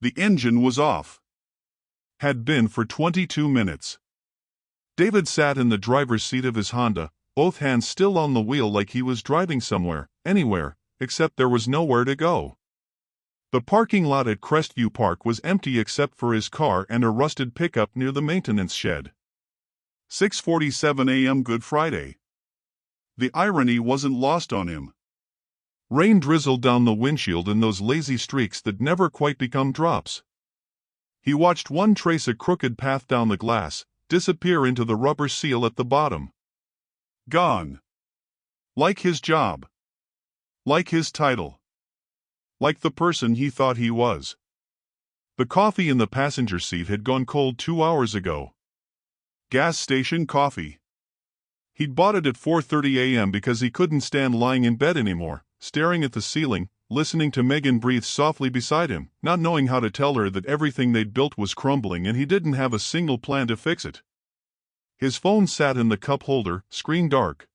The engine was off. Had been for 22 minutes. David sat in the driver's seat of his Honda, both hands still on the wheel like he was driving somewhere, anywhere, except there was nowhere to go. The parking lot at Crestview Park was empty except for his car and a rusted pickup near the maintenance shed. 6:47 a.m. Good Friday. The irony wasn't lost on him. Rain drizzled down the windshield in those lazy streaks that never quite become drops. He watched one trace a crooked path down the glass, disappear into the rubber seal at the bottom. Gone. Like his job. Like his title. Like the person he thought he was. The coffee in the passenger seat had gone cold 2 hours ago. Gas station coffee. He'd bought it at 4:30 a.m. because he couldn't stand lying in bed anymore, staring at the ceiling, listening to Megan breathe softly beside him, not knowing how to tell her that everything they'd built was crumbling and he didn't have a single plan to fix it. His phone sat in the cup holder, screen dark.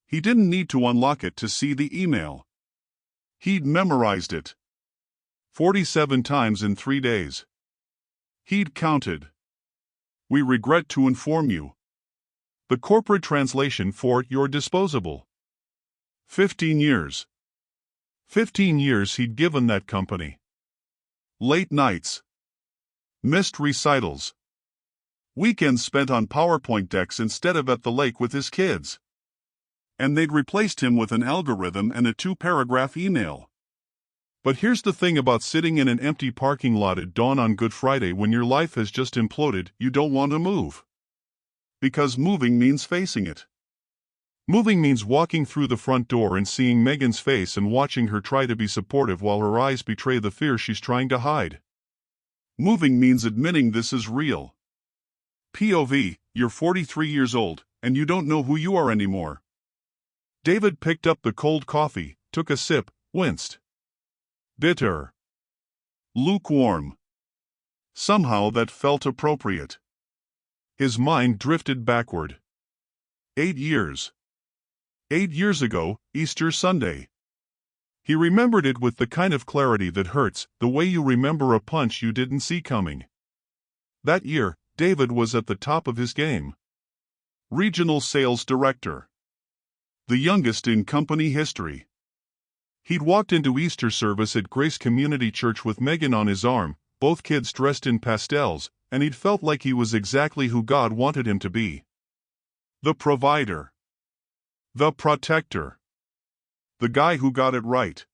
He didn't need to unlock it to see the email. He'd memorized it. 47 times in 3 days. He'd counted. We regret to inform you. The corporate translation for "you're disposable." 15 years. 15 years he'd given that company. Late nights. Missed recitals. Weekends spent on PowerPoint decks instead of at the lake with his kids. And they'd replaced him with an algorithm and a 2-paragraph email. But here's the thing about sitting in an empty parking lot at dawn on Good Friday when your life has just imploded: you don't want to move. Because moving means facing it. Moving means walking through the front door and seeing Megan's face and watching her try to be supportive while her eyes betray the fear she's trying to hide. Moving means admitting this is real. POV, you're 43 years old, and you don't know who you are anymore. David picked up the cold coffee, took a sip, winced. Bitter. Lukewarm. Somehow that felt appropriate. His mind drifted backward. 8 years. 8 years ago, Easter Sunday. He remembered it with the kind of clarity that hurts, the way you remember a punch you didn't see coming. That year, David was at the top of his game. Regional sales director. The youngest in company history. He'd walked into Easter service at Grace Community Church with Megan on his arm, both kids dressed in pastels, and he'd felt like he was exactly who God wanted him to be. The provider. The protector. The guy who got it right.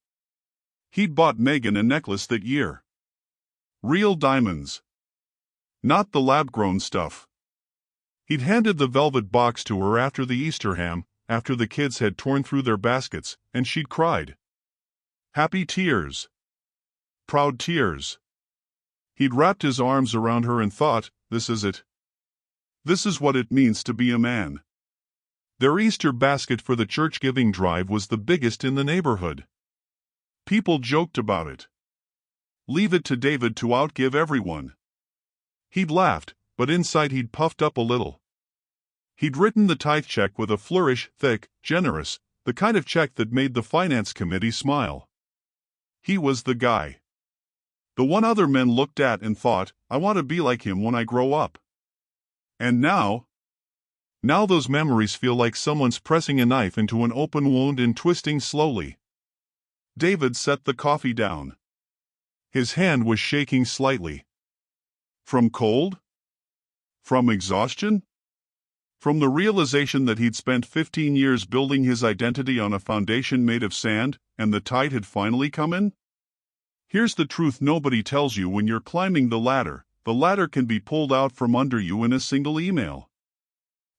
He'd bought Megan a necklace that year. Real diamonds. Not the lab-grown stuff. He'd handed the velvet box to her after the Easter ham, after the kids had torn through their baskets, and she'd cried. Happy tears. Proud tears. He'd wrapped his arms around her and thought, this is it. This is what it means to be a man. Their Easter basket for the church giving drive was the biggest in the neighborhood. People joked about it. Leave it to David to outgive everyone. He'd laughed, but inside he'd puffed up a little. He'd written the tithe check with a flourish, thick, generous, the kind of check that made the finance committee smile. He was the guy. The one other men looked at and thought, I want to be like him when I grow up. And now those memories feel like someone's pressing a knife into an open wound and twisting slowly. David set the coffee down. His hand was shaking slightly. From cold? From exhaustion? From the realization that he'd spent 15 years building his identity on a foundation made of sand, and the tide had finally come in? Here's the truth nobody tells you when you're climbing the ladder can be pulled out from under you in a single email.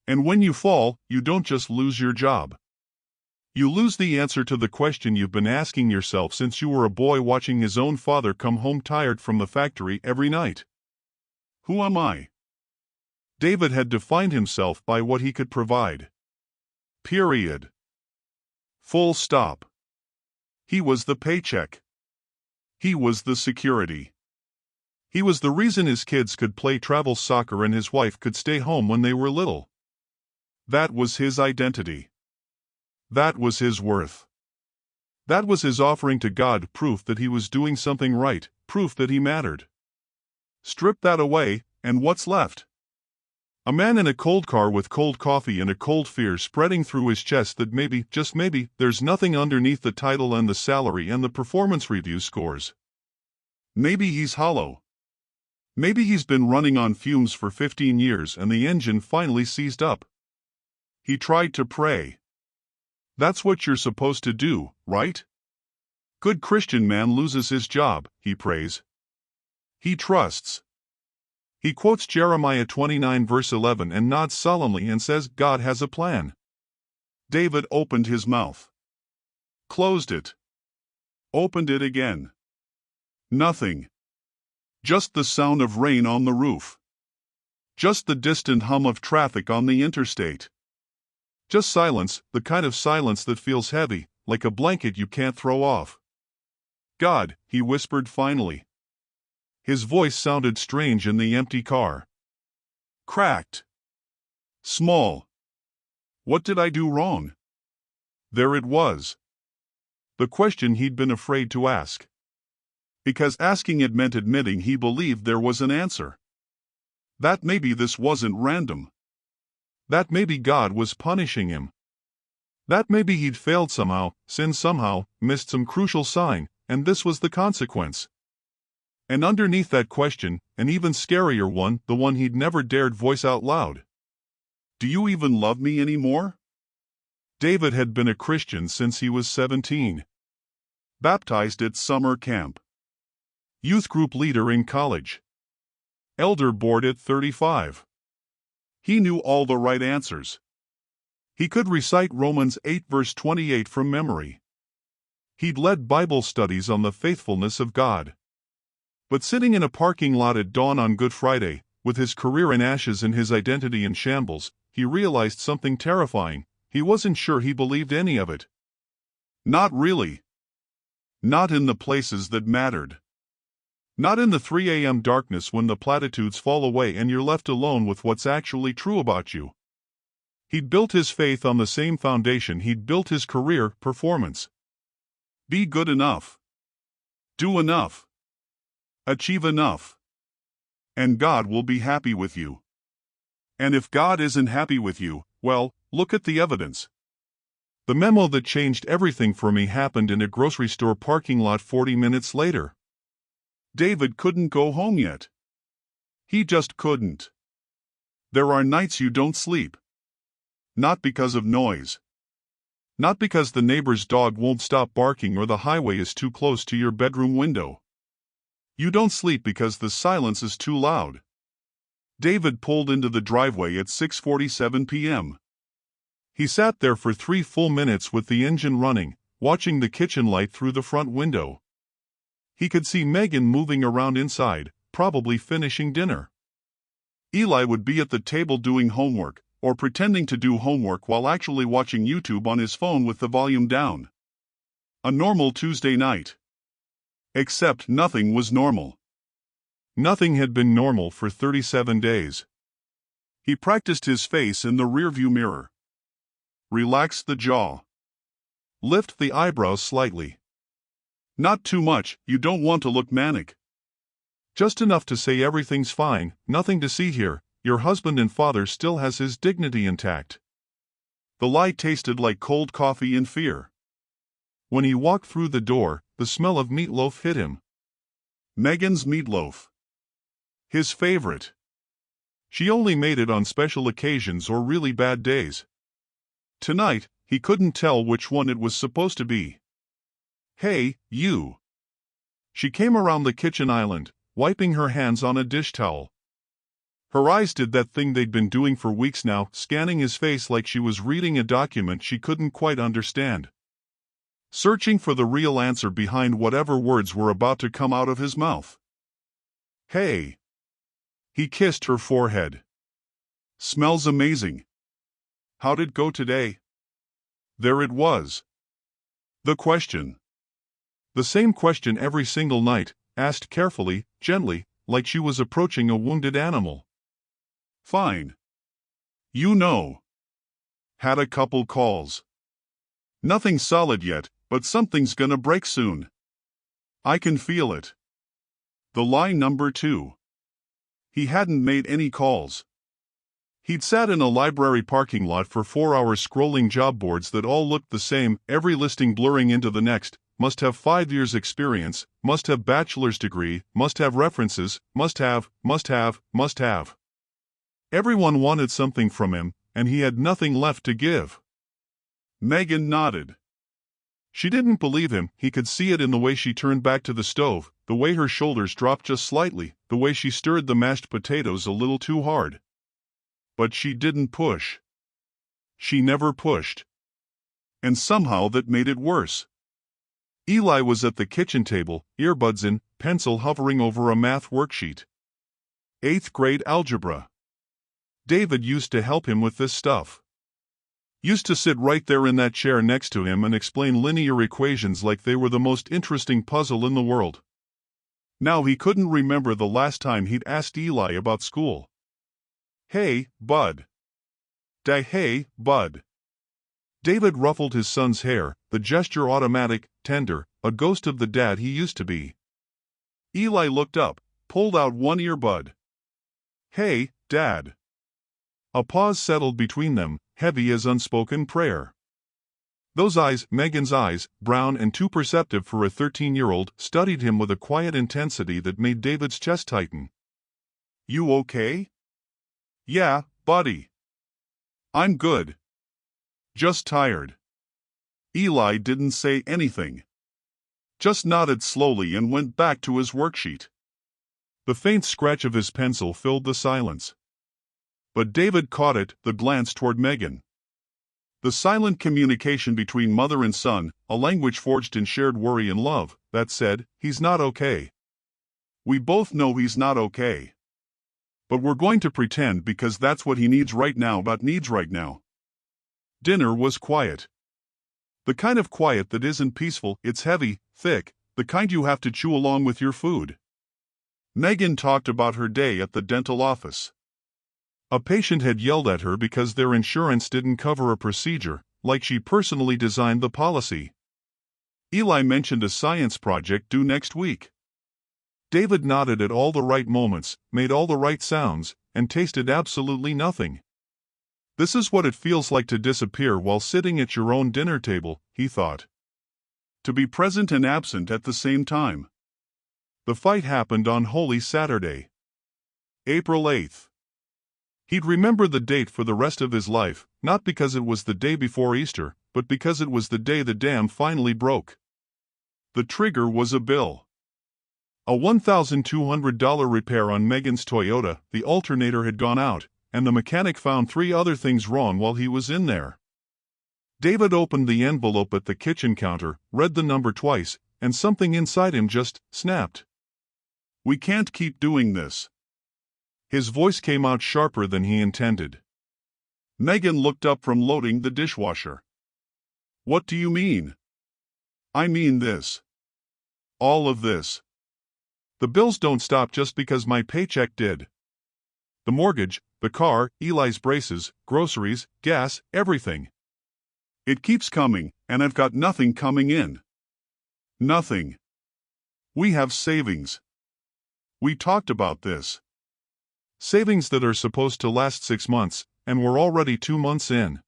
And when you fall, you don't just lose your job. You lose the answer to the question you've been asking yourself since you were a boy watching his own father come home tired from the factory every night. Who am I? David had defined himself by what he could provide. Period. Full stop. He was the paycheck. He was the security. He was the reason his kids could play travel soccer and his wife could stay home when they were little. That was his identity. That was his worth. That was his offering to God, proof that he was doing something right, proof that he mattered. Strip that away, and what's left? A man in a cold car with cold coffee and a cold fear spreading through his chest that maybe, just maybe, there's nothing underneath the title and the salary and the performance review scores. Maybe he's hollow. Maybe he's been running on fumes for 15 years and the engine finally seized up. He tried to pray. That's what you're supposed to do, right? Good Christian man loses his job, he prays. He trusts. He quotes Jeremiah 29 verse 11 and nods solemnly and says God has a plan. David opened his mouth. Closed it. Opened it again. Nothing. Just the sound of rain on the roof. Just the distant hum of traffic on the interstate. Just silence, the kind of silence that feels heavy, like a blanket you can't throw off. God, he whispered finally. His voice sounded strange in the empty car. Cracked. Small. What did I do wrong? There it was. The question he'd been afraid to ask. Because asking it meant admitting he believed there was an answer. That maybe this wasn't random. That maybe God was punishing him. That maybe he'd failed somehow, sinned somehow, missed some crucial sign, and this was the consequence. And underneath that question, an even scarier one, the one he'd never dared voice out loud. Do you even love me anymore? David had been a Christian since he was 17. Baptized at summer camp. Youth group leader in college. Elder board at 35. He knew all the right answers. He could recite Romans 8 verse 28 from memory. He'd led Bible studies on the faithfulness of God. But sitting in a parking lot at dawn on Good Friday, with his career in ashes and his identity in shambles, he realized something terrifying. He wasn't sure he believed any of it. Not really. Not in the places that mattered. Not in the 3 a.m. darkness when the platitudes fall away and you're left alone with what's actually true about you. He'd built his faith on the same foundation he'd built his career, performance. Be good enough. Do enough. Achieve enough. And God will be happy with you. And if God isn't happy with you, well, look at the evidence. The memo that changed everything for me happened in a grocery store parking lot 40 minutes later. David couldn't go home yet. He just couldn't. There are nights you don't sleep. Not because of noise. Not because the neighbor's dog won't stop barking or the highway is too close to your bedroom window. You don't sleep because the silence is too loud. David pulled into the driveway at 6:47 p.m. He sat there for 3 full minutes with the engine running, watching the kitchen light through the front window. He could see Megan moving around inside, probably finishing dinner. Eli would be at the table doing homework, or pretending to do homework while actually watching YouTube on his phone with the volume down. A normal Tuesday night. Except nothing was normal. Nothing had been normal for 37 days. He practiced his face in the rearview mirror. Relaxed the jaw. Lift the eyebrows slightly. Not too much, you don't want to look manic. Just enough to say everything's fine, nothing to see here, your husband and father still has his dignity intact. The lie tasted like cold coffee and fear. When he walked through the door, the smell of meatloaf hit him. Megan's meatloaf. His favorite. She only made it on special occasions or really bad days. Tonight, he couldn't tell which one it was supposed to be. Hey, you. She came around the kitchen island, wiping her hands on a dish towel. Her eyes did that thing they'd been doing for weeks now, scanning his face like she was reading a document she couldn't quite understand. Searching for the real answer behind whatever words were about to come out of his mouth. Hey. He kissed her forehead. Smells amazing. How'd it go today? There it was. The question. The same question every single night, asked carefully, gently, like she was approaching a wounded animal. Fine. You know. Had a couple calls. Nothing solid yet, but something's gonna break soon. I can feel it. The lie number 2. He hadn't made any calls. He'd sat in a library parking lot for 4 hours scrolling job boards that all looked the same, every listing blurring into the next. Must have 5 years experience, must have bachelor's degree, must have references, must have. Everyone wanted something from him, and he had nothing left to give. Megan nodded. She didn't believe him. He could see it in the way she turned back to the stove, the way her shoulders dropped just slightly, the way she stirred the mashed potatoes a little too hard. But she didn't push. She never pushed. And somehow that made it worse. Eli was at the kitchen table, earbuds in, pencil hovering over a math worksheet. 8th grade algebra. David used to help him with this stuff. Used to sit right there in that chair next to him and explain linear equations like they were the most interesting puzzle in the world. Now he couldn't remember the last time he'd asked Eli about school. Hey, bud. Hey, bud. David ruffled his son's hair, the gesture automatic, tender, a ghost of the dad he used to be. Eli looked up, pulled out one earbud. Hey, Dad. A pause settled between them, heavy as unspoken prayer. Those eyes, Megan's eyes, brown and too perceptive for a 13-year-old, studied him with a quiet intensity that made David's chest tighten. You okay? Yeah, buddy. I'm good. Just tired. Eli didn't say anything. Just nodded slowly and went back to his worksheet. The faint scratch of his pencil filled the silence. But David caught it, the glance toward Megan. The silent communication between mother and son, a language forged in shared worry and love, that said, he's not okay. We both know he's not okay. But we're going to pretend because that's what he needs right now. Dinner was quiet. The kind of quiet that isn't peaceful, it's heavy, thick, the kind you have to chew along with your food. Megan talked about her day at the dental office. A patient had yelled at her because their insurance didn't cover a procedure, like she personally designed the policy. Eli mentioned a science project due next week. David nodded at all the right moments, made all the right sounds, and tasted absolutely nothing. This is what it feels like to disappear while sitting at your own dinner table, he thought. To be present and absent at the same time. The fight happened on Holy Saturday, April 8th. He'd remember the date for the rest of his life, not because it was the day before Easter, but because it was the day the dam finally broke. The trigger was a bill. A $1,200 repair on Megan's Toyota, the alternator had gone out, and the mechanic found 3 other things wrong while he was in there. David opened the envelope at the kitchen counter, read the number twice, and something inside him just snapped. We can't keep doing this. His voice came out sharper than he intended. Megan looked up from loading the dishwasher. What do you mean? I mean this. All of this. The bills don't stop just because my paycheck did. The mortgage, the car, Eli's braces, groceries, gas, everything. It keeps coming, and I've got nothing coming in. Nothing. We have savings. We talked about this. Savings that are supposed to last 6 months, and we're already 2 months in.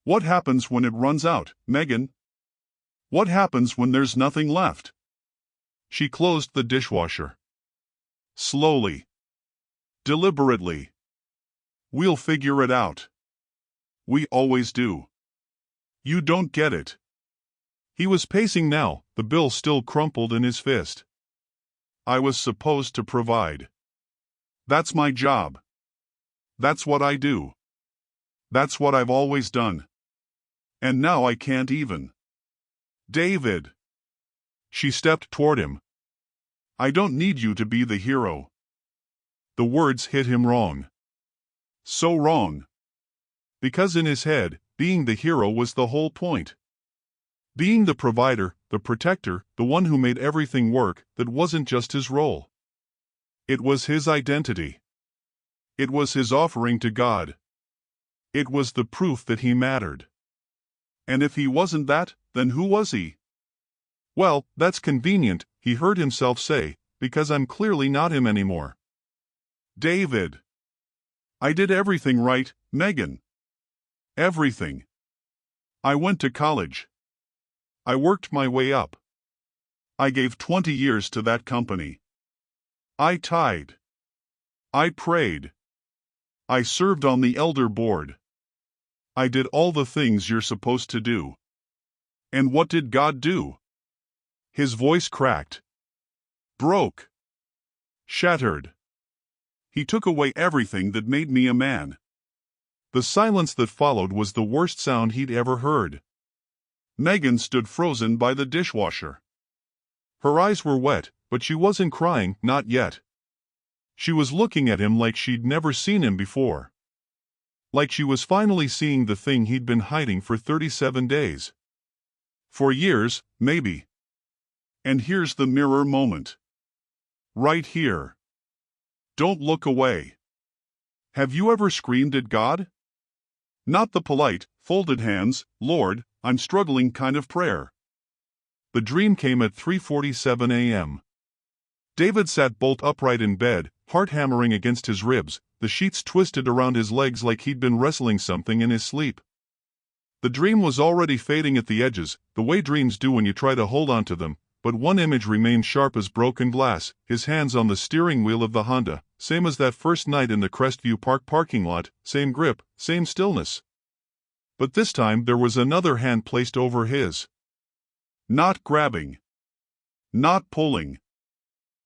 What happens when it runs out, Megan? What happens when there's nothing left? She closed the dishwasher. Slowly. Deliberately. We'll figure it out. We always do. You don't get it. He was pacing now, the bill still crumpled in his fist. I was supposed to provide. That's my job. That's what I do. That's what I've always done. And now I can't even. David. She stepped toward him. I don't need you to be the hero. The words hit him wrong. So wrong. Because in his head, being the hero was the whole point. Being the provider, the protector, the one who made everything work, that wasn't just his role. It was his identity. It was his offering to God. It was the proof that he mattered. And if he wasn't that, then who was he? Well, that's convenient, he heard himself say, because I'm clearly not him anymore. David. I did everything right, Megan. Everything. I went to college. I worked my way up. I gave 20 years to that company. I tithed. I prayed. I served on the elder board. I did all the things you're supposed to do. And what did God do? His voice cracked. Broke. Shattered. He took away everything that made me a man. The silence that followed was the worst sound he'd ever heard. Megan stood frozen by the dishwasher. Her eyes were wet, but she wasn't crying, not yet. She was looking at him like she'd never seen him before. Like she was finally seeing the thing he'd been hiding for 37 days. For years, maybe. And here's the mirror moment. Right here. Don't look away. Have you ever screamed at God? Not the polite, folded hands, Lord, I'm struggling kind of prayer. The dream came at 3:47 a.m. David sat bolt upright in bed, heart hammering against his ribs, the sheets twisted around his legs like he'd been wrestling something in his sleep. The dream was already fading at the edges, the way dreams do when you try to hold on to them, but one image remained sharp as broken glass, his hands on the steering wheel of the Honda, same as that first night in the Crestview Park parking lot, same grip, same stillness. But this time there was another hand placed over his. Not grabbing. Not pulling.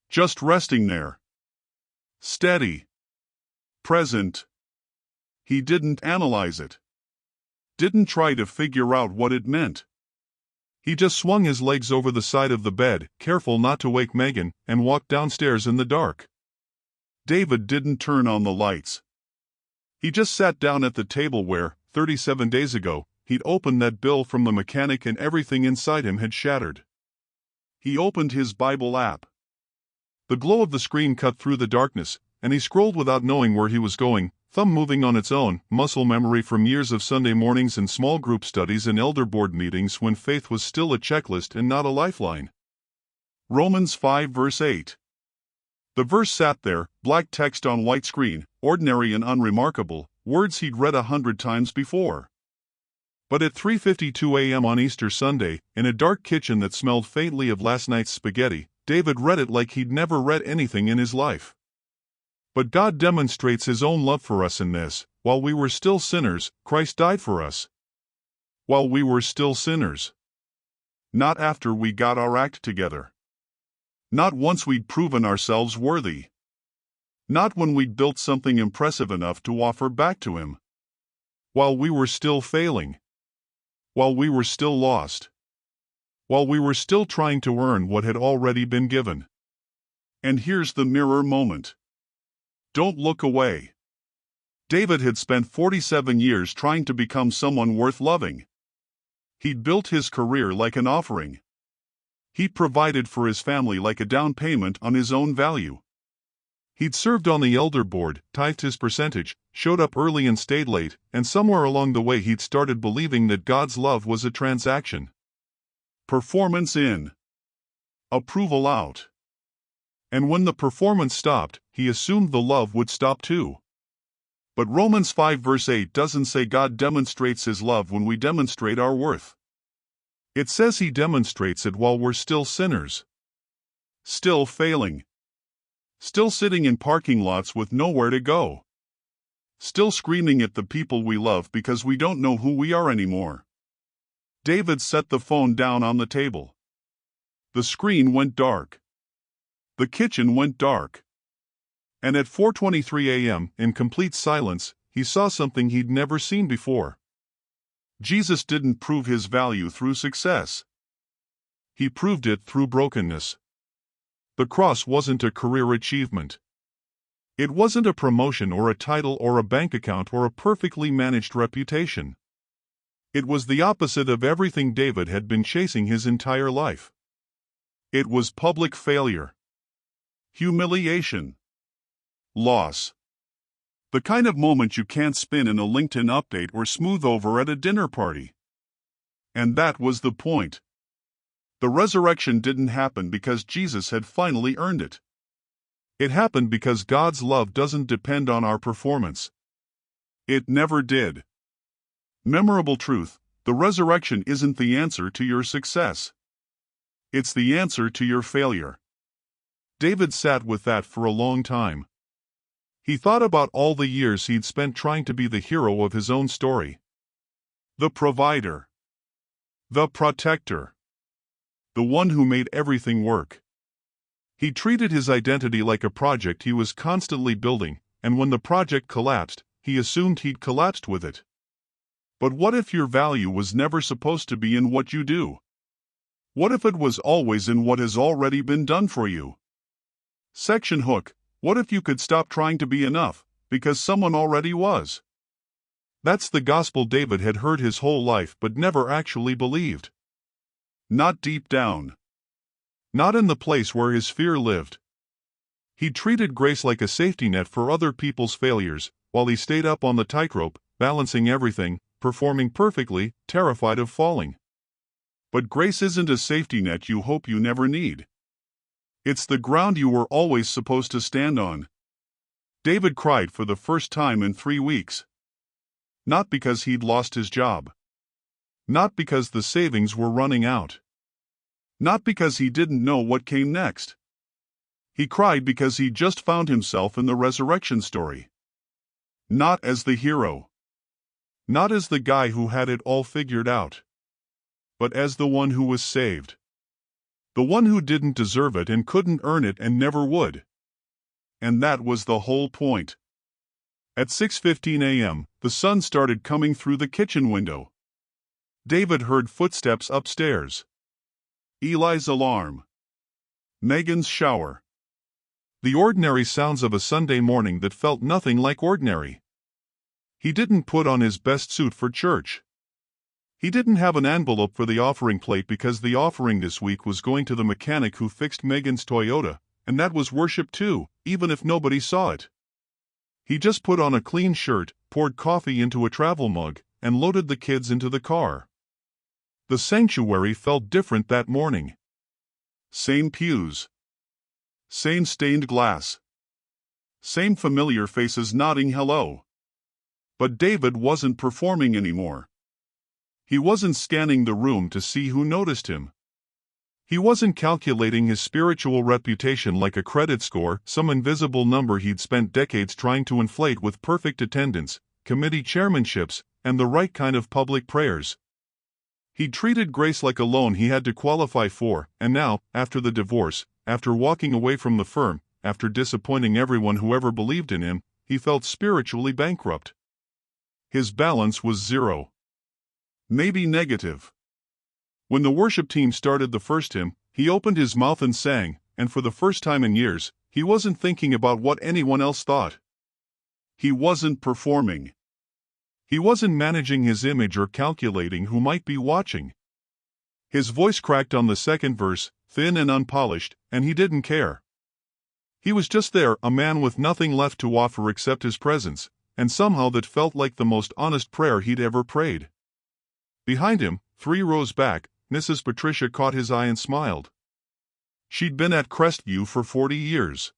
Just resting there. Steady. Present. He didn't analyze it. Didn't try to figure out what it meant. He just swung his legs over the side of the bed, careful not to wake Megan, and walked downstairs in the dark. David didn't turn on the lights. He just sat down at the table where, 37 days ago, he'd opened that bill from the mechanic and everything inside him had shattered. He opened his Bible app. The glow of the screen cut through the darkness, and he scrolled without knowing where he was going, thumb moving on its own, muscle memory from years of Sunday mornings and small group studies and elder board meetings when faith was still a checklist and not a lifeline. Romans 5 verse 8. The verse sat there, black text on white screen, ordinary and unremarkable, words he'd read 100 times before. But at 3:52 a.m. on Easter Sunday, in a dark kitchen that smelled faintly of last night's spaghetti, David read it like he'd never read anything in his life. But God demonstrates His own love for us in this: while we were still sinners, Christ died for us. While we were still sinners. Not after we got our act together. Not once we'd proven ourselves worthy. Not when we'd built something impressive enough to offer back to Him. While we were still failing. While we were still lost. While we were still trying to earn what had already been given. And here's the mirror moment. Don't look away. David had spent 47 years trying to become someone worth loving. He'd built his career like an offering. He'd provided for his family like a down payment on his own value. He'd served on the elder board, tithed his percentage, showed up early and stayed late, and somewhere along the way he'd started believing that God's love was a transaction. Performance in. Approval out. And when the performance stopped, he assumed the love would stop too. But Romans 5 verse 8 doesn't say God demonstrates His love when we demonstrate our worth. It says He demonstrates it while we're still sinners. Still failing. Still sitting in parking lots with nowhere to go. Still screaming at the people we love because we don't know who we are anymore. David set the phone down on the table. The screen went dark. The kitchen went dark. And at 4:23 a.m., in complete silence, he saw something he'd never seen before. Jesus didn't prove His value through success. He proved it through brokenness. The cross wasn't a career achievement. It wasn't a promotion or a title or a bank account or a perfectly managed reputation. It was the opposite of everything David had been chasing his entire life. It was public failure. Humiliation. Loss. The kind of moment you can't spin in a LinkedIn update or smooth over at a dinner party. And that was the point. The resurrection didn't happen because Jesus had finally earned it. It happened because God's love doesn't depend on our performance. It never did. Memorable truth: the resurrection isn't the answer to your success. It's the answer to your failure. David sat with that for a long time. He thought about all the years he'd spent trying to be the hero of his own story. The provider. The protector. The one who made everything work. He treated his identity like a project he was constantly building, and when the project collapsed, he assumed he'd collapsed with it. But what if your value was never supposed to be in what you do? What if it was always in what has already been done for you? Section hook: what if you could stop trying to be enough, because someone already was? That's the gospel David had heard his whole life but never actually believed. Not deep down. Not in the place where his fear lived. He treated grace like a safety net for other people's failures, while he stayed up on the tightrope, balancing everything, performing perfectly, terrified of falling. But grace isn't a safety net you hope you never need. It's the ground you were always supposed to stand on. David cried for the first time in 3 weeks. Not because he'd lost his job. Not because the savings were running out. Not because he didn't know what came next. He cried because he just found himself in the resurrection story. Not as the hero. Not as the guy who had it all figured out. But as the one who was saved. The one who didn't deserve it and couldn't earn it and never would. And that was the whole point. At 6:15 a.m., the sun started coming through the kitchen window. David heard footsteps upstairs. Eli's alarm. Megan's shower. The ordinary sounds of a Sunday morning that felt nothing like ordinary. He didn't put on his best suit for church. He didn't have an envelope for the offering plate because the offering this week was going to the mechanic who fixed Megan's Toyota, and that was worship too, even if nobody saw it. He just put on a clean shirt, poured coffee into a travel mug, and loaded the kids into the car. The sanctuary felt different that morning. Same pews. Same stained glass. Same familiar faces nodding hello. But David wasn't performing anymore. He wasn't scanning the room to see who noticed him. He wasn't calculating his spiritual reputation like a credit score, some invisible number he'd spent decades trying to inflate with perfect attendance, committee chairmanships, and the right kind of public prayers. He treated grace like a loan he had to qualify for, and now, after the divorce, after walking away from the firm, after disappointing everyone who ever believed in him, he felt spiritually bankrupt. His balance was zero. Maybe negative. When the worship team started the first hymn, he opened his mouth and sang, and for the first time in years, he wasn't thinking about what anyone else thought. He wasn't performing. He wasn't managing his image or calculating who might be watching. His voice cracked on the second verse, thin and unpolished, and he didn't care. He was just there, a man with nothing left to offer except his presence, and somehow that felt like the most honest prayer he'd ever prayed. Behind him, 3 rows back, Mrs. Patricia caught his eye and smiled. She'd been at Crestview for 40 years.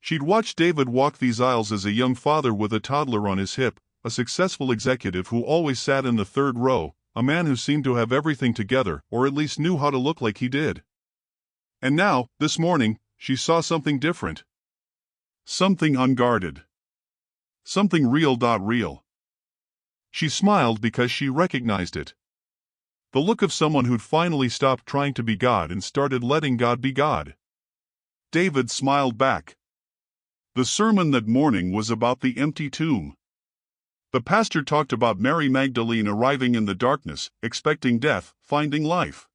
She'd watched David walk these aisles as a young father with a toddler on his hip, a successful executive who always sat in the 3rd row, a man who seemed to have everything together, or at least knew how to look like he did. And now, this morning, she saw something different. Something unguarded. Something real. She smiled because she recognized it. The look of someone who'd finally stopped trying to be God and started letting God be God. David smiled back. The sermon that morning was about the empty tomb. The pastor talked about Mary Magdalene arriving in the darkness, expecting death, finding life.